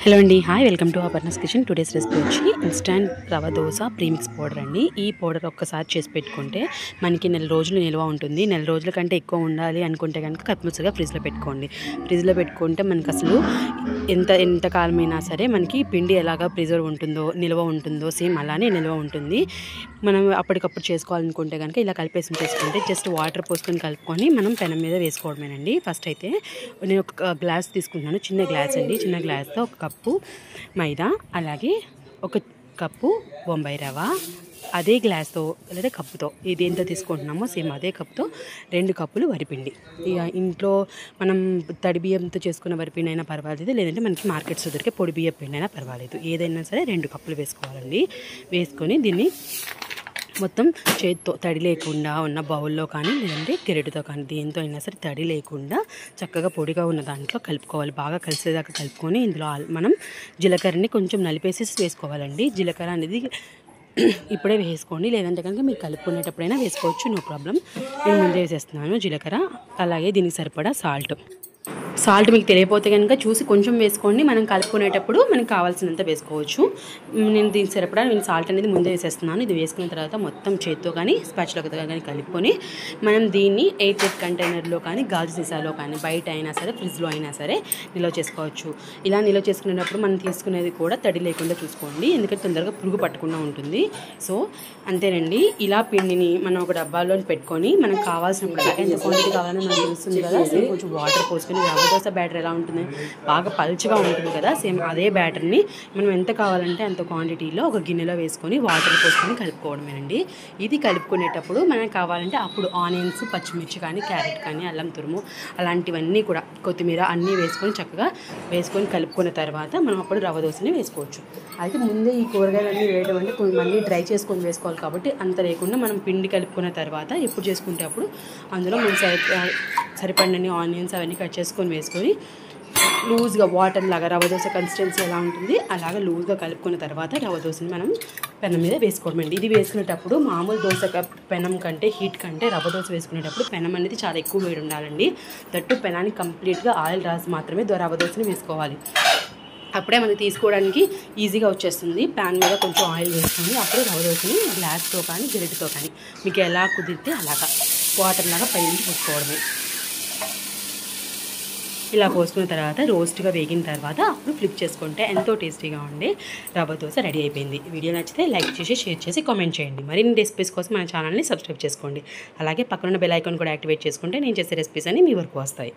Hello అండి, hi, welcome to Aparna's kitchen. Today's recipe వచ్చి instant rava dosa premix powder అండి. ఈ పౌడర్ ఒక్కసారి చేసి పెట్టుకుంటే మనకి నెల రోజులు నిల్వ ఉంటుంది. నెల రోజుల కంటే ఎక్కువ ఉండాలి అనుకుంటే కనుక కత్ముసగా ఫ్రిడ్జ్లో పెట్టుకోండి. ఫ్రిడ్జ్లో పెట్టుకుంటే మనకు అసలు ఎంత కాలమైనా సరే మనకి పిండి ఎలాగా ప్రిజర్వ్ ఉంటుందో, నిల్వ ఉంటుందో సేమ్ అలానే నిల్వ ఉంటుంది. మనం అప్పటికప్పుడు చేసుకోవాలనుకుంటే కనుక ఇలా కలిపేసి చేసుకుంటే జస్ట్ వాటర్ పోసుకొని కలుపుకొని మనం పెనం మీద వేసుకోవడమేనండి. ఫస్ట్ అయితే నేను ఒక గ్లాస్ తీసుకుంటున్నాను, చిన్న గ్లాస్ అండి. చిన్న గ్లాస్తో ఒక కప్పు మైదా, అలాగే ఒక కప్పు బొంబాయి రవ, అదే గ్లాస్తో లేదా కప్పుతో ఇది ఎంత తీసుకుంటున్నామో సేమ్ అదే కప్తో 2 కప్పులు వరిపిండి. ఇక ఇంట్లో మనం తడి బియ్యంతో చేసుకున్న వరిపిండి అయినా పర్వాలేదు, లేదంటే మనకి మార్కెట్స్లో దొరికే పొడి బియ్యం పిండి అయినా పర్వాలేదు. ఏదైనా సరే 2 కప్పులు వేసుకోవాలండి. వేసుకొని దీన్ని మొత్తం చేతితో తడి లేకుండా ఉన్న బౌల్లో కానీ లేదంటే గెరెటితో కానీ దేంతో అయినా సరే తడి లేకుండా చక్కగా పొడిగా ఉన్న దాంట్లో కలుపుకోవాలి. బాగా కలిసేదాకా కలుపుకొని ఇందులో మనం జీలకర్రని కొంచెం నలిపేసేసి వేసుకోవాలండి. జీలకర్ర అనేది ఇప్పుడే వేసుకోండి, లేదంటే కనుక మీరు కలుపుకునేటప్పుడైనా వేసుకోవచ్చు, నో ప్రాబ్లం. నేను ముందే వేసేస్తున్నాను జీలకర్ర. అలాగే దీనికి సరిపడా సాల్ట్ మీకు తెలియకపోతే కనుక చూసి కొంచెం వేసుకోండి. మనం కలుపుకునేటప్పుడు మనకు కావాల్సినంత వేసుకోవచ్చు. నేను దీనికి సరిపడా సాల్ట్ అనేది ముందే వేసేస్తున్నాను. ఇది వేసుకున్న తర్వాత మొత్తం చేత్తో కానీ స్పాచులాతో కానీ కలుపుకొని మనం దీన్ని ఎయిర్ టైట్ కంటైనర్లో కానీ గాజు సీసాలో కానీ బయట అయినా సరే ఫ్రిడ్జ్లో అయినా సరే నిల్వ చేసుకోవచ్చు. ఇలా నిల్వ చేసుకునేటప్పుడు మనం తీసుకునేది కూడా తడి లేకుండా చూసుకోండి, ఎందుకంటే తొందరగా పురుగు పట్టకుండా ఉంటుంది. సో అంతేనండి. ఇలా పిండిని మనం ఒక డబ్బాలో పెట్టుకొని మనకు కావాల్సినప్పుడు ఎంత క్వాంటిటీ కావాలని మనకు తెలుస్తుంది కదా. సేమ్ కొంచెం వాటర్ పోసుకొని రవ్వ దోశ బ్యాటర్ ఎలా ఉంటుంది, బాగా పల్చగా ఉంటుంది కదా, సేమ్ అదే బ్యాటర్ని మనం ఎంత కావాలంటే అంత క్వాంటిటీలో ఒక గిన్నెలో వేసుకొని వాటర్ పోసుకొని కలుపుకోవడమేనండి. ఇది కలుపుకునేటప్పుడు మనకు కావాలంటే అప్పుడు ఆనియన్స్, పచ్చిమిర్చి కానీ, క్యారెట్ కానీ, అల్లం తురుము అలాంటివన్నీ కూడా, కొత్తిమీర అన్నీ వేసుకొని చక్కగా కలుపుకున్న తర్వాత మనం అప్పుడు రవ్వ దోశని వేసుకోవచ్చు. అయితే ముందే ఈ కూరగాయలన్నీ వేయడం అంటే కొంతమంది డ్రై చేసుకొని వేసుకోవాలి కాబట్టి అంత లేకుండా మనం పిండి కలుపుకున్న తర్వాత ఎప్పుడు చేసుకుంటే అప్పుడు అందులో మనం సరిపడినన్ని ఆనియన్స్ అవన్నీ కట్ చేసుకొని వేసుకొని లూజ్గా వాటర్ లాగా రవ్వ దోశ కన్సిస్టెన్సీ ఎలా ఉంటుంది అలాగా లూజ్గా కలుపుకున్న తర్వాత రవ్వ దోశని మనం పెనం మీద వేసుకోవడం అండి. ఇది వేసుకునేటప్పుడు మామూలు దోశ పెనం కంటే హీట్ కంటే రవ్వ దోశ వేసుకునేటప్పుడు పెనం అనేది చాలా ఎక్కువ వేడి ఉండాలండి. దట్టు పెనానికి కంప్లీట్గా ఆయిల్ రాసి మాత్రమే రవ్వ దోశని వేసుకోవాలి. అప్పుడే మనకి తీసుకోవడానికి ఈజీగా వచ్చేస్తుంది. ప్యాన్ మీద కొంచెం ఆయిల్ వేసుకొని అప్పుడు రవ్వ దోశని గ్లాస్తో కానీ గెరిటితో కానీ మీకు ఎలా కుదిరితే అలాగా వాటర్ లాగా పైనుంచి పోసుకోవడమే. ఇలా పోసుకున్న తర్వాత రోస్ట్గా వేగిన తర్వాత అప్పుడు ఫ్లిప్ చేసుకుంటే ఎంతో టేస్టీగా ఉండే రవ్వ దోశ రెడీ అయిపోయింది. వీడియో నచ్చితే లైక్ చేసి, షేర్ చేసి, కామెంట్ చేయండి. మరిన్ని రెసిపీస్ కోసం మన ఛానల్ని సబ్స్క్రైబ్ చేసుకోండి. అలాగే పక్కన బెల్ ఐకాన్ కూడా యాక్టివేట్ చేసుకుంటే నేను చేసే రెసిపీస్ అన్ని మీ వరకు వస్తాయి.